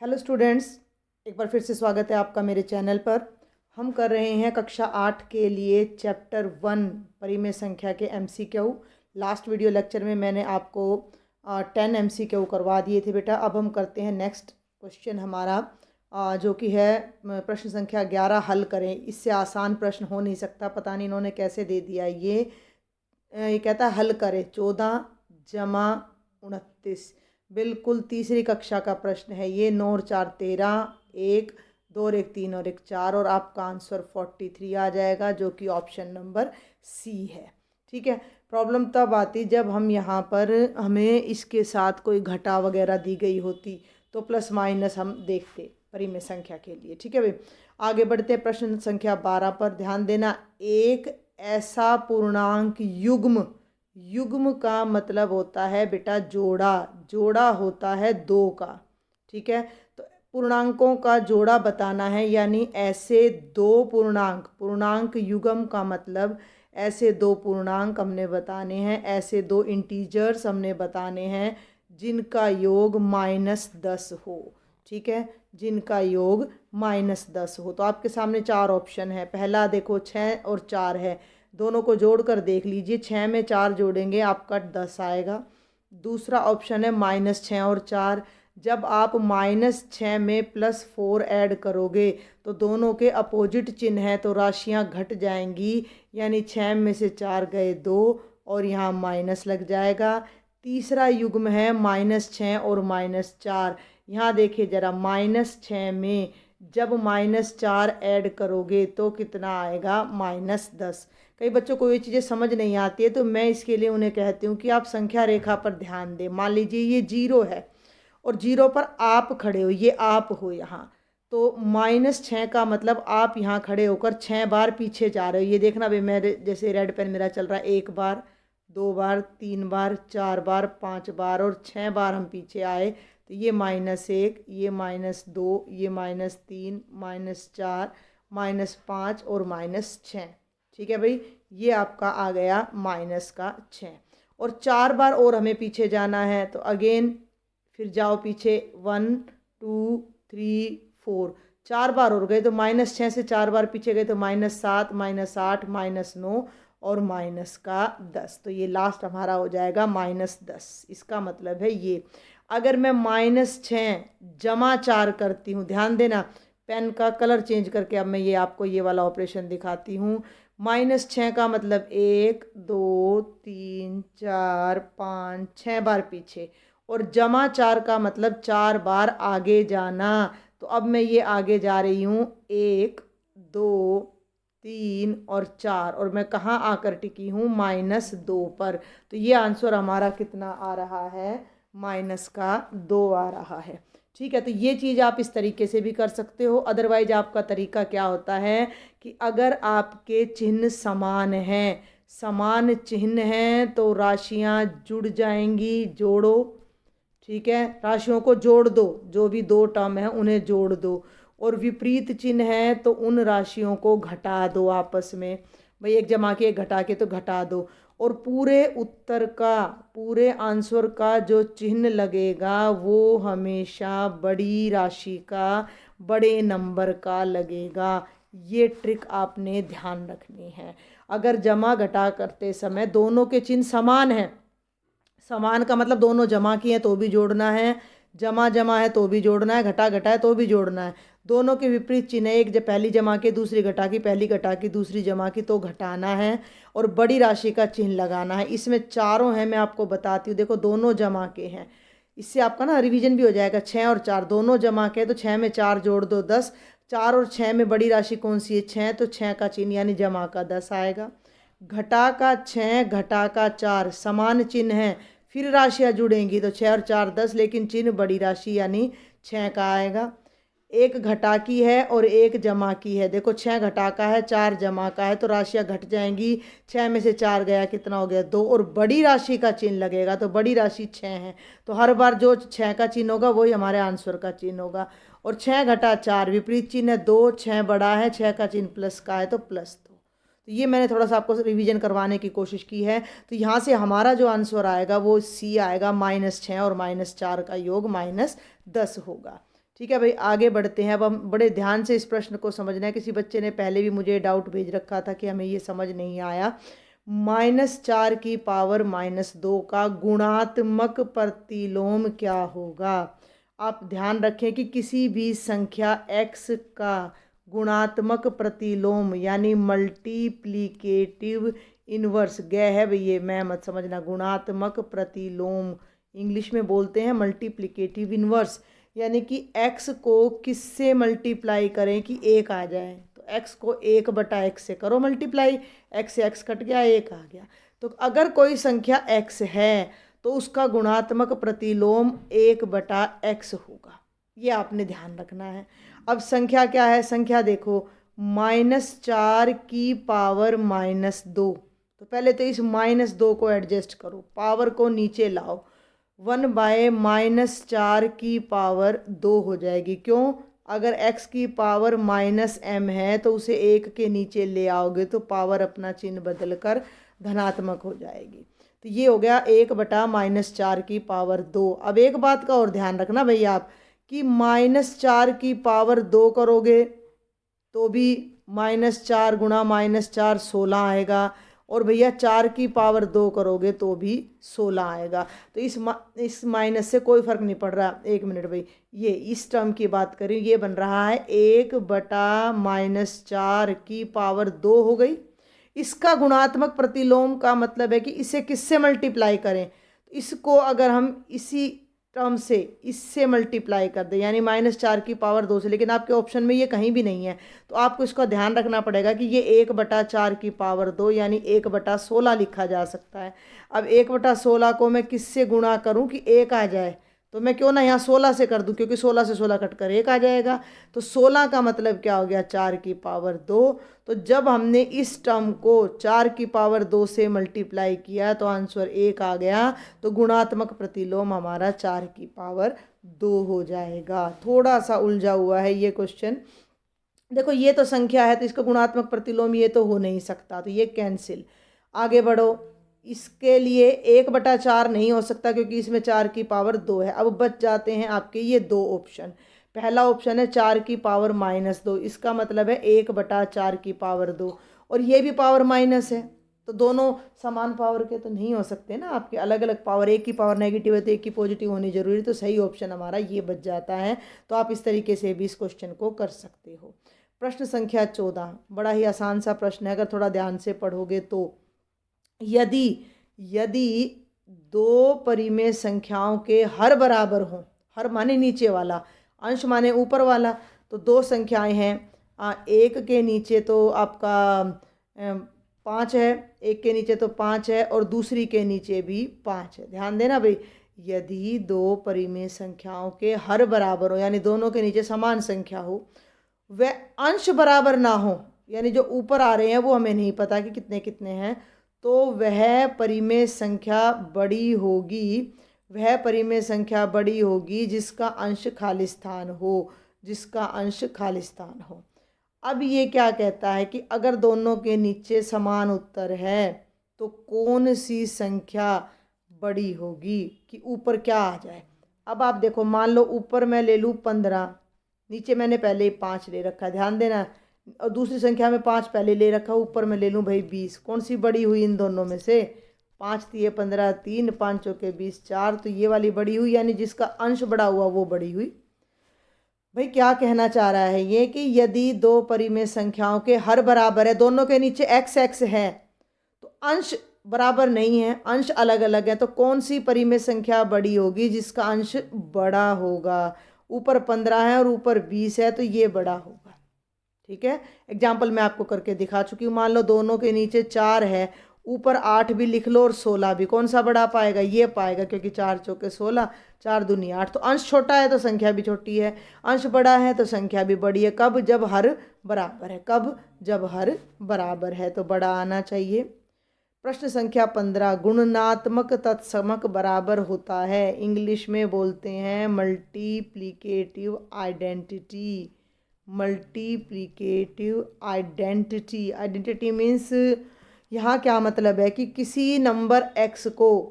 Hello students, एक बार फिर से स्वागत है आपका मेरे चैनल पर। हम कर रहे हैं कक्षा 8 के लिए चैप्टर 1 परिमेय संख्या के एमसीक्यू। लास्ट वीडियो लेक्चर में मैंने आपको 10 एमसीक्यू करवा दिए थे बेटा। अब हम करते हैं नेक्स्ट क्वेश्चन हमारा, जो कि है प्रश्न संख्या 11 हल करें। इससे आसान प्रश्न हो नहीं सकता, पता नहीं इन्होंने कैसे दे दिया। ये कहता है हल करें 14 जमा 29, बिल्कुल तीसरी कक्षा का प्रश्न है ये। 9 और 4 13, 1 2 और 1 3 और 1 4, और आपका आंसर 43 आ जाएगा, जो कि ऑप्शन नंबर सी है। ठीक है। प्रॉब्लम तब आती जब हम यहाँ पर हमें इसके साथ कोई घटा वगैरह दी गई होती, तो प्लस माइनस हम देखते परिमेय संख्या के लिए। ठीक है भाई, आगे बढ़ते हैं प्रश्न संख्या 12 पर। ध्यान देना, एक ऐसा पूर्णांक युग्म, युग्म का मतलब होता है बेटा जोड़ा, जोड़ा होता है 2 का। ठीक है, तो पूर्णांकों का जोड़ा बताना है, यानी ऐसे 2 पूर्णांक, पूर्णांक युग्म का मतलब ऐसे 2 पूर्णांक हमने बताने हैं, ऐसे 2 इंटीजर्स हमने बताने हैं जिनका योग -10 हो। ठीक है, जिनका योग -10 हो। तो आपके सामने 4 ऑप्शन है। पहला देखो 6 और 4 है, दोनों को जोड़कर देख लीजिए। 6 में 4 जोड़ेंगे आपका 10 आएगा। दूसरा ऑप्शन है -6 और 4। जब आप -6 में +4 ऐड करोगे तो दोनों के अपोजिट चिन्ह है, तो राशियां घट जाएंगी, यानी 6 में से 4 गए 2 और यहाँ माइनस लग जाएगा। तीसरा युग्म है -6 और -4। यहाँ देखिए ज़रा, -6 में जब -4 ऐड करोगे तो कितना आएगा? -10। कई बच्चों को ये चीज़ें समझ नहीं आती है, तो मैं इसके लिए उन्हें कहती हूँ कि आप संख्या रेखा पर ध्यान दें। मान लीजिए ये 0 है और 0 पर आप खड़े हो, ये आप हो यहाँ, तो -6 का मतलब आप यहाँ खड़े होकर 6 बार पीछे जा रहे हो। ये देखना भाई, मैं जैसे रेड पेन मेरा चल रहा है, 1 बार 2 बार 3 बार 4 बार 5 बार और 6 बार हम पीछे आए, तो ये -1, ये -2, ये -3, -4, -5 और -6। ठीक है भाई, ये आपका आ गया -6। और 4 बार और हमें पीछे जाना है, तो अगेन फिर जाओ पीछे, 1 2 3 4, 4 बार और गए, तो -6 से 4 बार पीछे गए, तो -7, -8, -9 और -10। तो ये लास्ट हमारा हो जाएगा -10। इसका मतलब है ये। अगर मैं -6 जमा 4 करती हूँ, ध्यान देना, पेन का कलर चेंज करके अब मैं ये आपको ये वाला ऑपरेशन दिखाती हूँ। -6 का मतलब 1 2 3 4 5 6 बार पीछे, और जमा 4 का मतलब 4 बार आगे जाना। तो अब मैं ये आगे जा रही हूँ, 1 2 3 और 4, और मैं कहाँ आकर टिकी हूँ? -2 पर। तो ये आंसर हमारा कितना आ रहा है? -2 आ रहा है। ठीक है, तो ये चीज़ आप इस तरीके से भी कर सकते हो। अदरवाइज आपका तरीका क्या होता है कि अगर आपके चिन्ह समान हैं, समान चिन्ह हैं, तो राशियां जुड़ जाएंगी, जोड़ो। ठीक है, राशियों को जोड़ दो, जो भी 2 टर्म हैं उन्हें जोड़ दो। और विपरीत चिन्ह है तो उन राशियों को घटा दो आपस में। भाई एक जमा के एक घटा के तो घटा दो। और पूरे उत्तर का, पूरे आंसर का जो चिन्ह लगेगा वो हमेशा बड़ी राशि का, बड़े नंबर का लगेगा। ये ट्रिक आपने ध्यान रखनी है। अगर जमा घटा करते समय दोनों के चिन्ह समान हैं, समान का मतलब दोनों जमा किए हैं तो भी जोड़ना है, जमा जमा है तो भी जोड़ना है, घटा घटा है तो भी जोड़ना है। दोनों के विपरीत चिन्ह, एक जब पहली जमा के दूसरी घटा की, पहली घटा की दूसरी जमा की, तो घटाना है और बड़ी राशि का चिन्ह लगाना है। इसमें चारों हैं, मैं आपको बताती हूँ। देखो दोनों जमा के हैं, इससे आपका ना रिवीजन भी हो जाएगा। 6 और 4 दोनों जमा के, तो 6 में 4 जोड़ दो 10। 4 और 6 में बड़ी राशि कौन सी है? 6, तो 6 का चिन्ह यानी जमा का 10 आएगा। घटा का 6, घटा का 4 समान चिन्ह है, फिर राशियाँ जुड़ेंगी, तो 6 और 4 10, लेकिन चिन्ह बड़ी राशि यानी 6 का आएगा। एक घटा की है और एक जमा की है। देखो 6 घटा का है, 4 जमा का है, तो राशियाँ घट जाएंगी। 6 में से 4 गया, कितना हो गया? 2, और बड़ी राशि का चिन्ह लगेगा, तो बड़ी राशि 6 है, तो हर बार जो 6 का चिन्ह होगा वही हमारे आंसर का चिन्ह होगा। और 6 घटा 4 विपरीत चिन्ह है 2, 6 बड़ा है, 6 का चिन्ह प्लस का है, तो +2। तो ये मैंने थोड़ा सा आपको रिवीजन करवाने की कोशिश की है। तो यहाँ से हमारा जो आंसर आएगा वो सी आएगा, -6 और -4 का योग -10 होगा। ठीक है भाई, आगे बढ़ते हैं। अब हम बड़े ध्यान से इस प्रश्न को समझना है। किसी बच्चे ने पहले भी मुझे डाउट भेज रखा था कि हमें ये समझ नहीं आया। -4 की पावर -2 का गुणात्मक प्रतिलोम क्या होगा। आप ध्यान रखें कि किसी भी संख्या x का गुणात्मक प्रतिलोम यानी मल्टीप्लिकेटिव इन्वर्स, गए है भाई ये मैं मत समझना, गुणात्मक प्रतिलोम इंग्लिश में बोलते हैं मल्टीप्लिकेटिव इन्वर्स, यानी कि x को किससे मल्टीप्लाई करें कि 1 आ जाए। तो x को 1/x से करो मल्टीप्लाई, x से x कट गया, 1 आ गया। तो अगर कोई संख्या x है तो उसका गुणात्मक प्रतिलोम 1/x होगा, ये आपने ध्यान रखना है। अब संख्या क्या है, संख्या देखो -4 की पावर -2। तो पहले तो इस -2 को एडजस्ट करो, पावर को नीचे लाओ, 1/-4 की पावर 2 हो जाएगी। क्यों, अगर x की पावर -m है तो उसे 1 के नीचे ले आओगे तो पावर अपना चिन्ह बदल कर धनात्मक हो जाएगी। तो ये हो गया 1/-4 की पावर 2। अब एक बात का और ध्यान रखना भैया आप कि -4 की पावर 2 करोगे तो भी -4 गुणा -4 16 आएगा, और भैया 4 की पावर 2 करोगे तो भी 16 आएगा। तो इस माइनस से कोई फ़र्क नहीं पड़ रहा। एक मिनट भाई, ये इस टर्म की बात करें, ये बन रहा है 1/-4 की पावर 2 हो गई। इसका गुणात्मक प्रतिलोम का मतलब है कि इसे किससे मल्टीप्लाई करें। तो इसको अगर हम इसी टर्म से इससे मल्टीप्लाई कर दें यानी -4 की पावर 2 से, लेकिन आपके ऑप्शन में ये कहीं भी नहीं है, तो आपको इसका ध्यान रखना पड़ेगा कि ये 1/4 की पावर 2 यानी 1/16 लिखा जा सकता है। अब 1/16 को मैं किससे गुणा करूं कि 1 आ जाए, तो मैं क्यों ना यहाँ 16 से कर दूं, क्योंकि 16 से 16 कट कर 1 आ जाएगा। तो 16 का मतलब क्या हो गया, 4 की पावर 2। तो जब हमने इस टर्म को 4 की पावर 2 से मल्टीप्लाई किया तो आंसर 1 आ गया। तो गुणात्मक प्रतिलोम हमारा 4 की पावर 2 हो जाएगा। थोड़ा सा उलझा हुआ है ये क्वेश्चन। देखो ये तो संख्या है तो इसका गुणात्मक प्रतिलोम ये तो हो नहीं सकता, तो ये कैंसिल। आगे बढ़ो, इसके लिए 1/4 नहीं हो सकता क्योंकि इसमें 4 की पावर 2 है। अब बच जाते हैं आपके ये 2 ऑप्शन। पहला ऑप्शन है 4 की पावर -2, इसका मतलब है 1/4 की पावर 2, और ये भी पावर माइनस है, तो दोनों समान पावर के तो नहीं हो सकते ना, आपके अलग अलग पावर। एक की पावर नेगेटिव है तो एक की पॉजिटिव होनी जरूरी, तो सही ऑप्शन हमारा ये बच जाता है। तो आप इस तरीके से भी इस क्वेश्चन को कर सकते हो। प्रश्न संख्या 14 बड़ा ही आसान सा प्रश्न है, अगर थोड़ा ध्यान से पढ़ोगे तो। यदि 2 परिमेय संख्याओं के हर बराबर हों, हर माने नीचे वाला, अंश माने ऊपर वाला, तो 2 संख्याएं हैं, एक के नीचे तो आपका 5 है, एक के नीचे तो 5 है और दूसरी के नीचे भी 5 है। ध्यान देना भाई, यदि 2 परिमेय संख्याओं के हर बराबर हो यानी दोनों के नीचे समान संख्या हो, वह अंश बराबर ना हो, यानी जो ऊपर आ रहे हैं वो हमें नहीं पता कि कितने कितने हैं, तो वह परिमेय संख्या बड़ी होगी, वह परिमेय संख्या बड़ी होगी जिसका अंश खाली स्थान हो, जिसका अंश खाली स्थान हो। अब ये क्या कहता है कि अगर दोनों के नीचे समान उत्तर है तो कौन सी संख्या बड़ी होगी कि ऊपर क्या आ जाए। अब आप देखो, मान लो ऊपर मैं ले लूँ 15, नीचे मैंने पहले ही 5 ले रखा, ध्यान देना, और दूसरी संख्या में 5 पहले ले रखा, ऊपर मैं ले लूँ भाई 20। कौन सी बड़ी हुई इन दोनों में से, 5 3 15, 3 5 चौके 20 4, तो ये वाली बड़ी हुई, यानी जिसका अंश बड़ा हुआ वो बड़ी हुई। भाई क्या कहना चाह रहा है ये कि यदि 2 परिमेय संख्याओं के हर बराबर है, दोनों के नीचे x है, तो अंश बराबर नहीं है, अंश अलग अलग है, तो कौन सी परिमेय संख्या बड़ी होगी जिसका अंश बड़ा होगा। ऊपर 15 है और ऊपर 20 है तो ये बड़ा होगा। ठीक है, एग्जाम्पल मैं आपको करके दिखा चुकी हूँ। मान लो दोनों के नीचे 4 है, ऊपर 8 भी लिख लो और 16 भी, कौन सा बड़ा पाएगा, ये पाएगा, क्योंकि 4 चौके 16, 4 दूनी 8। तो अंश छोटा है तो संख्या भी छोटी है, अंश बड़ा है तो संख्या भी बड़ी है। कब, जब हर बराबर है, कब, जब हर बराबर है, तो बड़ा आना चाहिए। प्रश्न संख्या 15, गुणनात्मक तत्समक बराबर होता है, इंग्लिश में बोलते हैं multiplicative identity. Multiplicative identity, identity means यहाँ क्या मतलब है कि किसी नंबर x को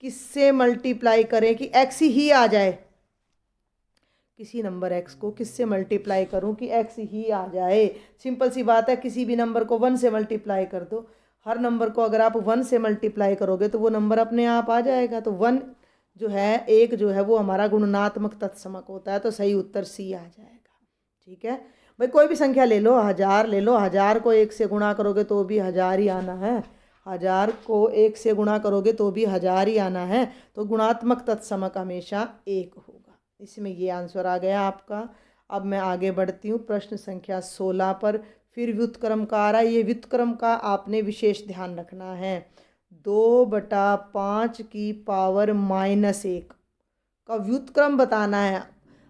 किससे मल्टीप्लाई करें कि x ही आ जाए, किसी नंबर x को किससे मल्टीप्लाई करूं कि x ही आ जाए। सिंपल सी बात है, किसी भी नंबर को 1 से मल्टीप्लाई कर दो। हर नंबर को अगर आप 1 से मल्टीप्लाई करोगे तो वो नंबर अपने आप आ जाएगा। तो 1 जो है, एक जो है वो हमारा गुणनात्मक तत्समक होता है। तो सही उत्तर सी आ जाएगा। ठीक है भाई, कोई भी संख्या ले लो, 1000 ले लो, 1000 को 1 से गुणा करोगे तो भी 1000 ही आना है। 1000 को 1 से गुणा करोगे तो भी 1000 ही आना है। तो गुणात्मक तत्समक हमेशा 1 होगा। इसमें ये आंसर आ गया आपका। अब मैं आगे बढ़ती हूँ प्रश्न संख्या 16 पर। फिर व्युत्क्रम का आ रहा है। ये व्युत्क्रम का आपने विशेष ध्यान रखना है। 2/5 की पावर -1 का व्युत्क्रम बताना है।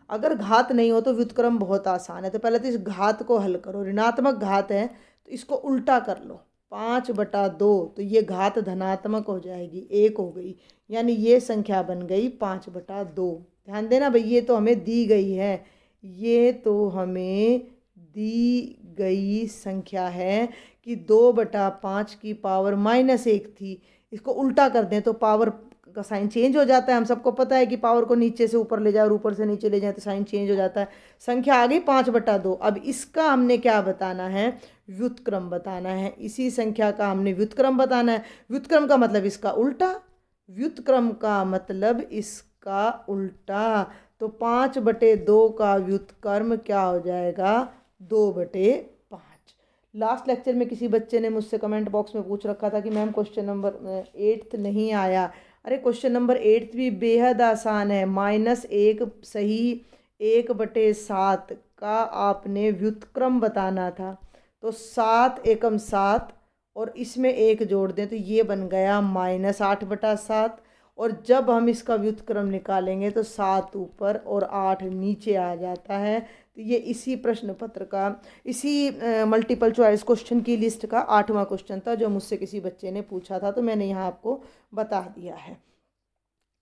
अगर घात नहीं हो तो व्युत्क्रम बहुत आसान है। तो पहले तो इस घात को हल करो। ऋणात्मक घात है तो इसको उल्टा कर लो, 5/2। तो ये घात धनात्मक हो जाएगी, 1 हो गई, यानी ये संख्या बन गई 5/2। ध्यान देना भाई, ये तो हमें दी गई है, ये तो हमें दी गई संख्या है कि 2/5 की पावर -1 थी। इसको उल्टा कर दें तो पावर का साइन चेंज हो जाता है। हम सबको पता है कि पावर को नीचे से ऊपर ले जाए और ऊपर से नीचे ले जाए तो साइन चेंज हो जाता है। संख्या आ गई 5/2। अब इसका हमने क्या बताना है? व्युत्क्रम बताना है। इसी संख्या का हमने व्युत्क्रम बताना है। व्युत्क्रम का मतलब इसका उल्टा, व्युत्क्रम का मतलब इसका उल्टा। तो 5/2 का व्युत्क्रम क्या हो जाएगा? 2/5। लास्ट लेक्चर में किसी बच्चे ने मुझसे कमेंट बॉक्स में पूछ रखा था कि मैम क्वेश्चन नंबर 8 नहीं आया। अरे क्वेश्चन नंबर 8 भी बेहद आसान है। -1 सही 1/7 का आपने व्युत्क्रम बताना था। तो 7 एकम 7 और इसमें 1 जोड़ दें तो ये बन गया -8/7। और जब हम इसका व्युत्क्रम निकालेंगे तो 7 ऊपर और 8 नीचे आ जाता है। तो ये इसी प्रश्न पत्र का, इसी मल्टीपल चॉइस क्वेश्चन की लिस्ट का 8वां क्वेश्चन था जो मुझसे किसी बच्चे ने पूछा था। तो मैंने यहाँ आपको बता दिया है।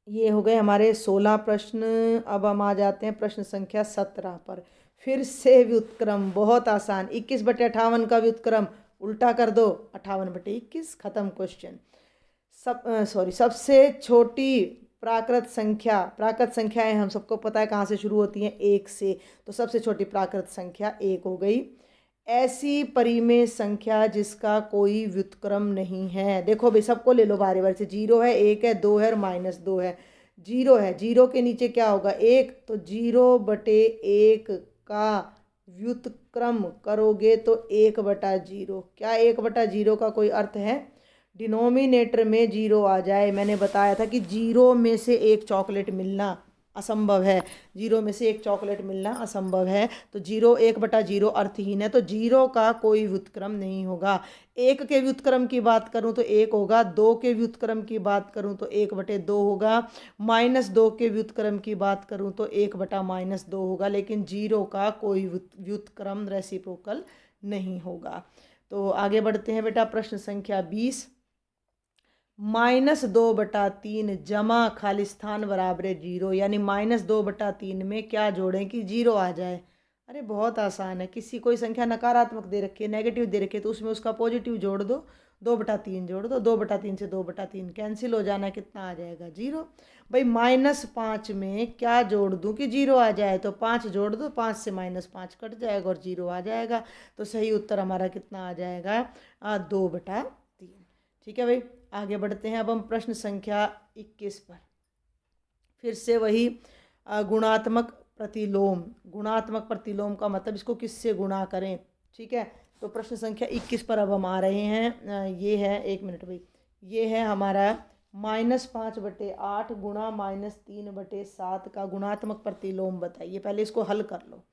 ये हो गए हमारे 16 प्रश्न। अब हम आ जाते हैं प्रश्न संख्या 17 पर। फिर से व्युत्क्रम बहुत आसान। 21/58 का व्युत्क्रम उल्टा कर दो, 58/21, खत्म क्वेश्चन। सबसे छोटी प्राकृत संख्या, प्राकृत संख्याएं हम सबको पता है कहाँ से शुरू होती हैं? 1 से। तो सबसे छोटी प्राकृत संख्या 1 हो गई। ऐसी परिमेय संख्या जिसका कोई व्युत्क्रम नहीं है। देखो भाई, सबको ले लो बारी बारी से। 0 है, 1 है, 2 है और -2 है। 0 है, 0 के नीचे क्या होगा? 1। तो 0/1 का व्युत्क्रम करोगे तो 1/0। क्या 1/0 का कोई अर्थ है? डिनोमिनेटर में 0 आ जाए। मैंने बताया था कि 0 में से एक चॉकलेट मिलना असंभव है। 0 में से एक चॉकलेट मिलना असंभव है। तो 0 1/0 अर्थहीन है। तो 0 का कोई व्युत्क्रम नहीं होगा। 1 के व्युत्क्रम की बात करूं तो 1 होगा। 2 के व्युत्क्रम की बात करूं तो 1/2 होगा। -2 के व्युत्क्रम की बात करूं तो 1/-2 होगा। लेकिन 0 का कोई व्युत्क्रम रेसिप्रोकल नहीं होगा। तो आगे बढ़ते हैं बेटा। प्रश्न संख्या 20। -2/3 जमा खालिस्तान बराबर 0, यानी -2/3 में क्या जोड़ें कि 0 आ जाए? अरे बहुत आसान है। किसी कोई संख्या नकारात्मक दे रखी है, नेगेटिव दे रखी है, तो उसमें उसका पॉजिटिव जोड़ दो, 2/3 जोड़ दो। 2/3 से 2/3 कैंसिल हो जाना, कितना आ जाएगा? 0। भाई -5 में क्या जोड़ दूं कि 0 आ जाए? तो 5 जोड़ दो, 5 से -5 कट जाएगा और 0 आ जाएगा। तो सही उत्तर हमारा कितना आ जाएगा? 2/3। ठीक है भाई, आगे बढ़ते हैं। अब हम प्रश्न संख्या 21 पर। फिर से वही गुणात्मक प्रतिलोम। गुणात्मक प्रतिलोम का मतलब इसको किससे गुणा करें? ठीक है, तो प्रश्न संख्या 21 पर अब हम आ रहे हैं। ये है, 1 मिनट भाई, ये है हमारा -5/8 गुणा -3/7 का गुणात्मक प्रतिलोम बताइए। पहले इसको हल कर लो।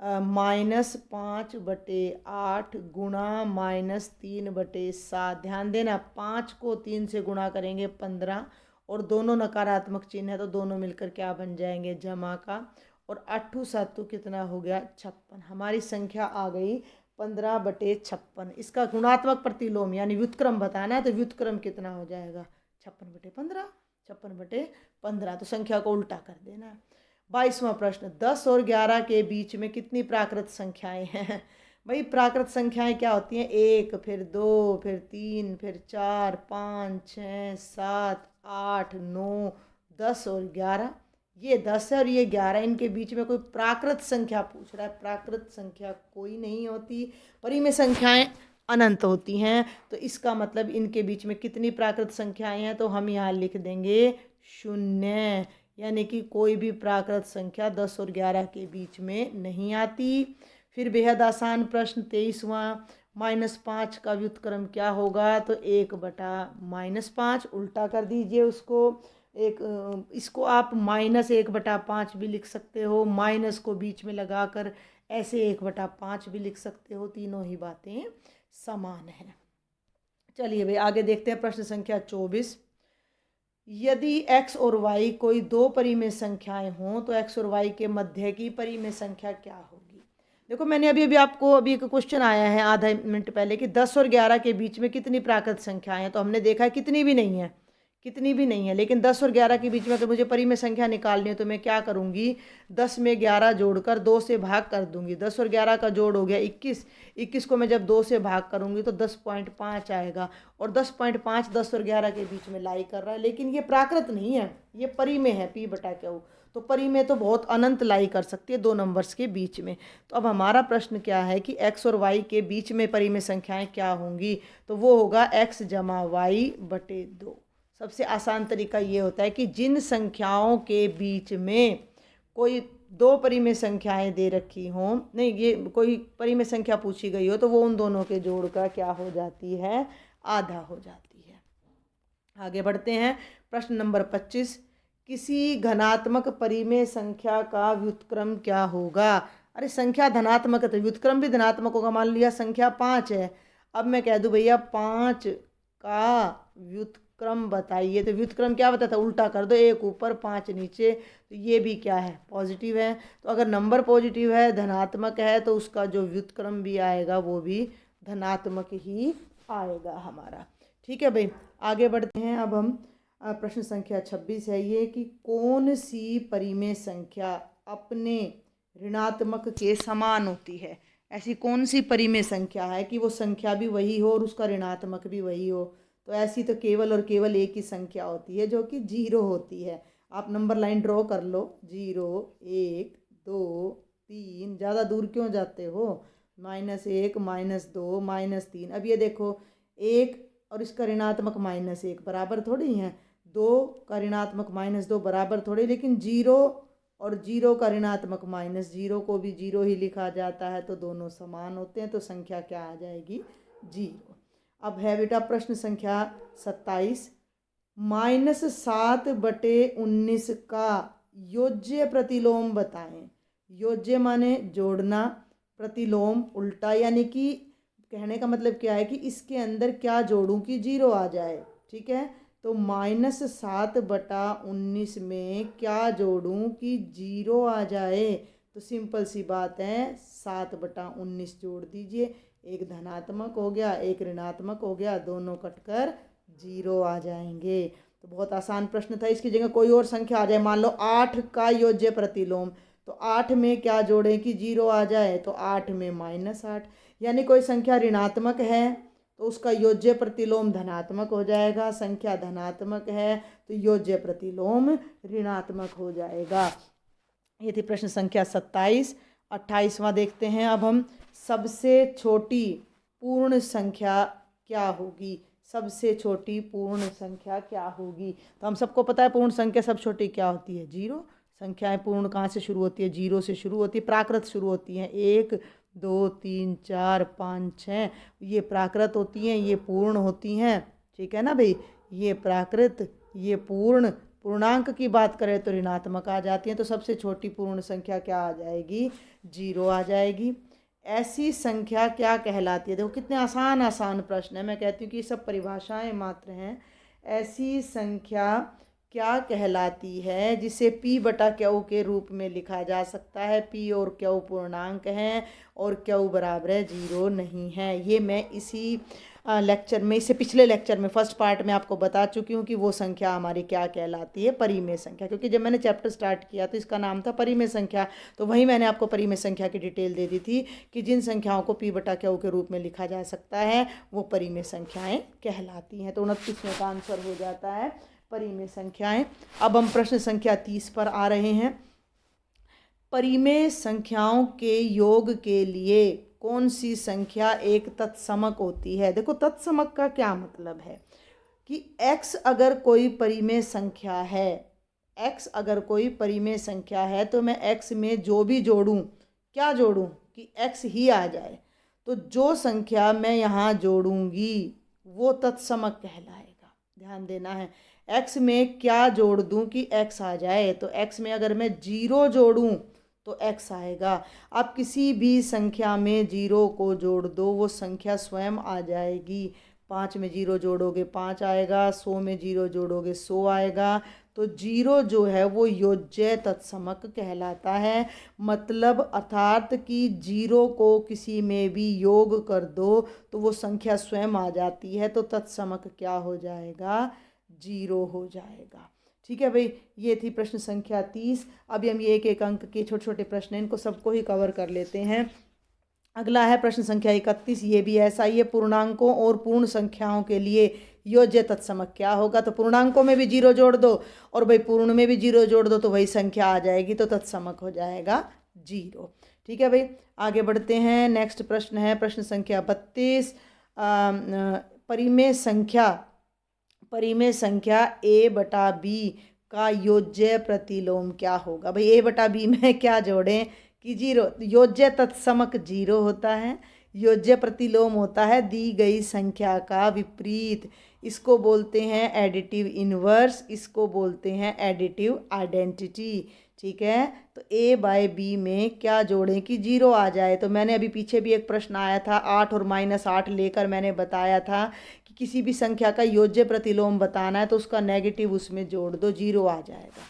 -5/8 गुणा -3/7। ध्यान देना, 5 को 3 से गुणा करेंगे 15, और दोनों नकारात्मक चिन्ह है तो दोनों मिलकर क्या बन जाएंगे? जमा का। और 8 7 कितना हो गया? 56। हमारी संख्या आ गई 15/56। इसका गुणात्मक प्रतिलोम यानी व्युत्क्रम बताना है। तो व्युत्क्रम कितना हो जाएगा? 56/15। 56/15। तो संख्या को उल्टा कर देना है। 22वां प्रश्न। 10 और 11 के बीच में कितनी प्राकृत संख्याएं हैं? भाई प्राकृत संख्याएं क्या होती हैं? 1, फिर 2, फिर 3, फिर 4, 5, 6, 7, 8, 9, 10 और 11। ये 10 है और ये 11, इनके बीच में कोई प्राकृत संख्या पूछ रहा है। प्राकृत संख्या कोई नहीं होती, परिमेय संख्याएं अनंत होती हैं। तो इसका मतलब इनके बीच में कितनी प्राकृत संख्याएं हैं, तो हम यहाँ लिख देंगे 0, यानी कि कोई भी प्राकृत संख्या 10 और 11 के बीच में नहीं आती। फिर बेहद आसान प्रश्न 23वां, -5 का व्युत्क्रम क्या होगा, तो 1/-5, उल्टा कर दीजिए उसको। इसको आप -1/5 भी लिख सकते हो, माइनस को बीच में लगाकर ऐसे 1/5 भी लिख सकते हो, तीनों ही बातें समान हैं। चलिए भाई आगे देखते हैं प्रश्न संख्या 24। यदि x और y कोई दो परिमेय संख्याएं हों तो x और y के मध्य की परिमेय संख्या क्या होगी। देखो मैंने अभी आपको एक क्वेश्चन आया है आधा मिनट पहले कि 10 और 11 के बीच में कितनी प्राकृत संख्याएं हैं, तो हमने देखा है कितनी भी नहीं है। लेकिन 10 और 11 के बीच में अगर मुझे परिमेय संख्या निकालनी है तो मैं क्या करूँगी, 10 में 11 जोड़कर 2 से भाग कर दूंगी। 10 और 11 का जोड़ हो गया 21 को मैं जब 2 से भाग करूंगी तो 10.5 आएगा। और 10.5 10 और 11 के बीच में लाई कर रहा है, लेकिन ये प्राकृत नहीं है, ये परिमेय है p/q। तो परिमेय तो बहुत अनंत लाई कर सकती है दो नंबर्स के बीच में। तो अब हमारा प्रश्न क्या है कि x और y के बीच में परिमेय संख्याएं क्या होंगी, तो वो होगा x जमा y/2। सबसे आसान तरीका ये होता है कि जिन संख्याओं के बीच में कोई दो परिमेय संख्याएं दे रखी हों, नहीं ये कोई परिमेय संख्या पूछी गई हो, तो वो उन दोनों के जोड़ का क्या हो जाती है, आधा हो जाती है। आगे बढ़ते हैं प्रश्न नंबर 25। किसी धनात्मक परिमेय संख्या का व्युत्क्रम क्या होगा। अरे संख्या धनात्मक है तो व्युत्क्रम भी धनात्मक होगा। मान लिया संख्या 5 है, अब मैं कह दूं भैया 5 का व्युत्क्रम बताइए, तो व्युत्क्रम क्या बताता है, उल्टा कर दो, 1 ऊपर 5 नीचे। तो ये भी क्या है, पॉजिटिव है। तो अगर नंबर पॉजिटिव है, धनात्मक है, तो उसका जो व्युत्क्रम भी आएगा वो भी धनात्मक ही आएगा हमारा। ठीक है भाई, आगे बढ़ते हैं। अब हम प्रश्न संख्या 26 है ये कि कौन सी परिमेय संख्या अपने ऋणात्मक के समान होती है। ऐसी कौन सी परिमेय संख्या है कि वो संख्या भी वही हो और उसका ऋणात्मक भी वही हो। तो ऐसी तो केवल और केवल एक ही संख्या होती है जो कि 0 होती है। आप नंबर लाइन ड्रॉ कर लो, 0 1 2 3, ज़्यादा दूर क्यों जाते हो, -1 -2 -3। अब ये देखो 1 और इसका ऋणात्मक -1 बराबर थोड़ी हैं, 2 का ऋणात्मक -2 बराबर थोड़ी, लेकिन 0 और 0 का ऋणात्मक -0 को भी 0 ही लिखा जाता है, तो दोनों समान होते हैं। तो संख्या क्या आ जाएगी, 0। अब है बेटा प्रश्न संख्या 27। -7/19 का योज्य प्रतिलोम बताएं। योज्य माने जोड़ना, प्रतिलोम उल्टा, यानी कि कहने का मतलब क्या है कि इसके अंदर क्या जोड़ूं कि 0 आ जाए। ठीक है, तो -7/19 में क्या जोड़ूं कि 0 आ जाए। तो सिंपल सी बात है, 7/19 जोड़ दीजिए, एक धनात्मक हो गया एक ऋणात्मक हो गया, दोनों कटकर 0 आ जाएंगे। तो बहुत आसान प्रश्न था। इसकी जगह कोई और संख्या आ जाए, मान लो 8 का योज्य प्रतिलोम, तो 8 में क्या जोड़ें कि 0 आ जाए, तो 8 में -8, यानी कोई संख्या ऋणात्मक है तो उसका योज्य प्रतिलोम धनात्मक हो जाएगा। संख्या धनात्मक है तो योज्य प्रतिलोम ऋणात्मक हो जाएगा। ये थी प्रश्न संख्या 27। 28वां देखते हैं अब हम। सबसे छोटी पूर्ण संख्या क्या होगी। सबसे छोटी पूर्ण संख्या क्या होगी। तो हम सबको पता है पूर्ण संख्या सब छोटी क्या होती है, 0। संख्याएं पूर्ण कहाँ से शुरू होती है, 0 से शुरू होती है, प्राकृत शुरू होती हैं। 1 2 3 4 5 6 ये प्राकृत होती हैं, ये पूर्ण होती हैं। ठीक है ना भाई, ये प्राकृत ये पूर्ण। पूर्णांक की बात करें तो ऋणात्मक आ जाती हैं। तो सबसे छोटी पूर्ण संख्या क्या आ जाएगी, 0 आ जाएगी। ऐसी संख्या क्या कहलाती है। देखो कितने आसान आसान प्रश्न है। मैं कहती हूँ कि ये सब परिभाषाएं मात्र हैं। ऐसी संख्या क्या कहलाती है जिसे p/q के रूप में लिखा जा सकता है। p और q पूर्णांक हैं और q बराबर है 0 नहीं है। ये मैं इसी लेक्चर में, इससे पिछले लेक्चर में फर्स्ट पार्ट में आपको बता चुकी हूँ कि वो संख्या हमारी क्या कहलाती है, परिमेय संख्या। क्योंकि जब मैंने चैप्टर स्टार्ट किया तो इसका नाम था परिमेय संख्या, तो वहीं मैंने आपको परिमेय संख्या की डिटेल दे दी थी कि जिन संख्याओं को p/q के रूप में लिखा जा सकता है वो परिमेय संख्याएं कहलाती हैं। तो 29वें का आंसर हो जाता है परिमेय संख्याएं। अब हम प्रश्न संख्या 30 पर आ रहे हैं। परिमेय संख्याओं के योग के लिए कौन सी संख्या एक तत्समक होती है? देखो, तत्समक का क्या मतलब है कि x अगर कोई परिमेय संख्या है, x अगर कोई परिमेय संख्या है तो मैं x में जो भी जोड़ूं, क्या जोड़ूं कि x ही आ जाए, तो जो संख्या मैं यहाँ जोड़ूंगी वो तत्समक कहलाएगा। ध्यान देना है, x में क्या जोड़ दूं कि x आ जाए, तो x में अगर मैं 0 जोड़ूं तो x आएगा। आप किसी भी संख्या में 0 को जोड़ दो, वो संख्या स्वयं आ जाएगी। 5 में 0 जोड़ोगे 5 आएगा, 100 में 0 जोड़ोगे 100 आएगा। तो 0 जो है वो योज्य तत्समक कहलाता है। मतलब अर्थात कि 0 को किसी में भी योग कर दो तो वो संख्या स्वयं आ जाती है, तो तत्समक क्या हो जाएगा? 0 हो जाएगा। ठीक है भाई, ये थी प्रश्न संख्या 30। अभी हम ये एक एक अंक के छोटे छोटे प्रश्न हैं, इनको सबको ही कवर कर लेते हैं। अगला है प्रश्न संख्या 31। ये भी ऐसा ही है, पूर्णांकों और पूर्ण संख्याओं के लिए योज्य तत्समक क्या होगा? तो पूर्णांकों में भी 0 जोड़ दो और भाई पूर्ण में भी 0 जोड़ दो तो वही संख्या आ जाएगी, तो तत्समक हो जाएगा 0। ठीक है भाई, आगे बढ़ते हैं। नेक्स्ट प्रश्न है प्रश्न संख्या 32। परिमेय संख्या a/b का योज्य प्रतिलोम क्या होगा? भाई a/b में क्या जोड़ें कि 0। योज्य तत्समक 0 होता है, योज्य प्रतिलोम होता है दी गई संख्या का विपरीत। इसको बोलते हैं एडिटिव इनवर्स, इसको बोलते हैं एडिटिव आइडेंटिटी। ठीक है, तो a/b में क्या जोड़ें कि 0 आ जाए। तो मैंने अभी पीछे भी एक प्रश्न आया था 8 और -8 लेकर, मैंने बताया था कि किसी भी संख्या का योज्य प्रतिलोम बताना है तो उसका नेगेटिव उसमें जोड़ दो, 0 आ जाएगा।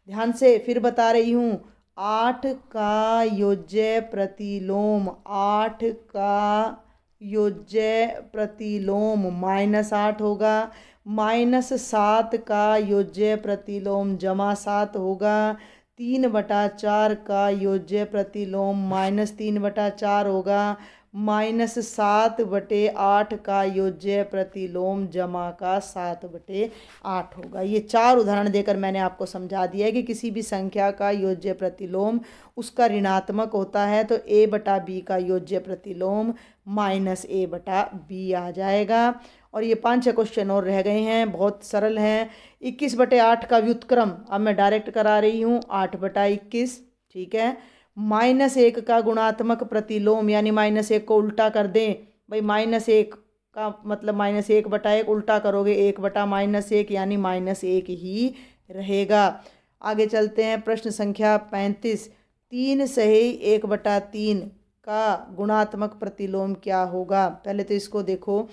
ध्यान से फिर बता रही हूँ, 8 का योज्य प्रतिलोम, 8 का योज्य प्रतिलोम -8 होगा। -7 का योज्य प्रतिलोम +7 होगा। 3/4 का योज्य प्रतिलोम -3/4 होगा। -7/8 का योज्य प्रतिलोम जमा का 7/8 होगा। ये 4 उदाहरण देकर मैंने आपको समझा दिया है कि किसी भी संख्या का योज्य प्रतिलोम उसका ऋणात्मक होता है, तो a/b का योज्य प्रतिलोम -a/b आ जाएगा। और ये 5-6 क्वेश्चन और रह गए हैं, बहुत सरल हैं। 21/8 का व्युत्क्रम अब मैं डायरेक्ट करा रही हूँ, 8/21। ठीक है, -1 का गुणात्मक प्रतिलोम यानी -1 को उल्टा कर दें। भाई -1 का मतलब -1/1 उल्टा करोगे 1/-1 यानी -1 ही रहेगा। आगे चलते हैं प्रश्न संख्या 35। 3 सही 1/3 का गुणात्मक प्रतिलोम क्या होगा? पहले तो इसको देखो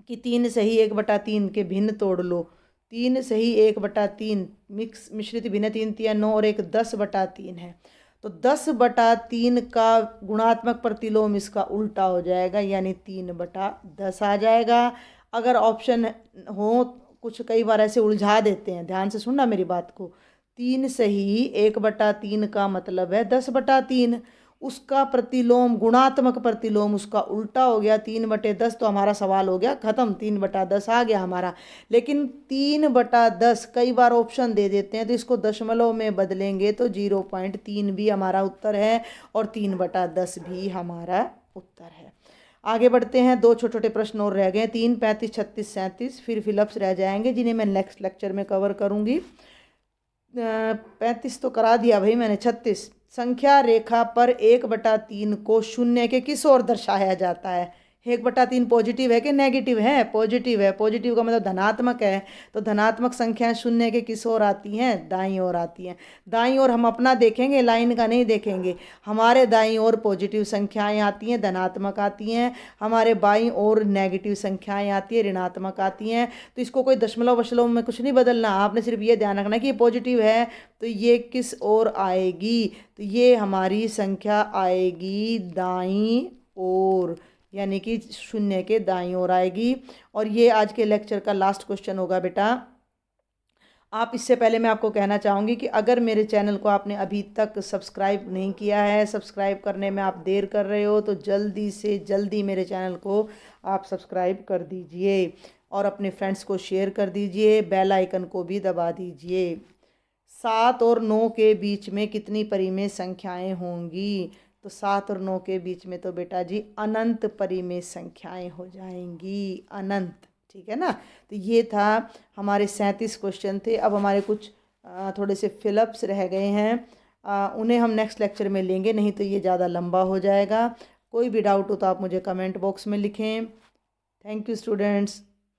कि 3 सही 1/3 के भिन्न तोड़ लो। 3 सही 1/3 मिश्रित भिन्न 3 3 9 और एक 10/3 है, तो 10/3 का गुणात्मक प्रतिलोम इसका उल्टा हो जाएगा यानी 3/10 आ जाएगा। अगर ऑप्शन हो, कुछ कई बार ऐसे उलझा देते हैं, ध्यान से सुनना मेरी बात को। 3 सही 1/3 का मतलब है 10/3, उसका प्रतिलोम गुणात्मक प्रतिलोम उसका उल्टा हो गया 3/10, तो हमारा सवाल हो गया ख़त्म, 3/10 आ गया हमारा। लेकिन 3/10 कई बार ऑप्शन दे देते हैं, तो इसको दशमलव में बदलेंगे तो 0.3 भी हमारा उत्तर है और 3/10 भी हमारा उत्तर है। आगे बढ़ते हैं, 2 छोटे छोटे प्रश्न और रह गए, 3, 35, 36, 37 फिर फिलअप्स रह जाएंगे जिन्हें मैं नेक्स्ट लेक्चर में कवर करूँगी। 35 तो करा दिया भाई मैंने। 36, संख्या रेखा पर 1/3 को शून्य के किस ओर दर्शाया जाता है? 1/3 पॉजिटिव है कि नेगेटिव है? पॉजिटिव है। पॉजिटिव का मतलब धनात्मक है, तो धनात्मक संख्याएं शून्य के किस ओर आती हैं? दाईं ओर आती हैं। दाईं ओर हम अपना देखेंगे, लाइन का नहीं देखेंगे। हमारे दाईं ओर पॉजिटिव संख्याएं आती हैं, धनात्मक आती हैं। हमारे बाईं ओर नेगेटिव संख्याएं आती हैं, ऋणात्मक आती हैं। तो इसको कोई दशमलव वशमलव में कुछ नहीं बदलना, आपने सिर्फ ये ध्यान रखना कि ये पॉजिटिव है तो ये किस ओर आएगी? तो ये हमारी संख्या आएगी दाईं ओर, यानी कि शून्य के दाईं ओर आएगी। और ये आज के लेक्चर का लास्ट क्वेश्चन होगा बेटा। आप इससे पहले मैं आपको कहना चाहूँगी कि अगर मेरे चैनल को आपने अभी तक सब्सक्राइब नहीं किया है, सब्सक्राइब करने में आप देर कर रहे हो, तो जल्दी से जल्दी मेरे चैनल को आप सब्सक्राइब कर दीजिए। और अपने फ्रेंड्स को शेयर कर दीजिए, बेल आइकन को भी दबा दीजिए। 7 और 9 के बीच में कितनी परिमेय संख्याएं होंगी? तो 7 और 9 के बीच में तो बेटा जी अनंत परिमेय संख्याएं हो जाएंगी, अनंत। ठीक है ना। तो ये था हमारे 37 क्वेश्चन थे। अब हमारे कुछ थोड़े से फिलअप्स रह गए हैं, उन्हें हम नेक्स्ट लेक्चर में लेंगे, नहीं तो ये ज़्यादा लंबा हो जाएगा। कोई भी डाउट हो तो आप मुझे कमेंट बॉक्स में लिखें। Thank you students.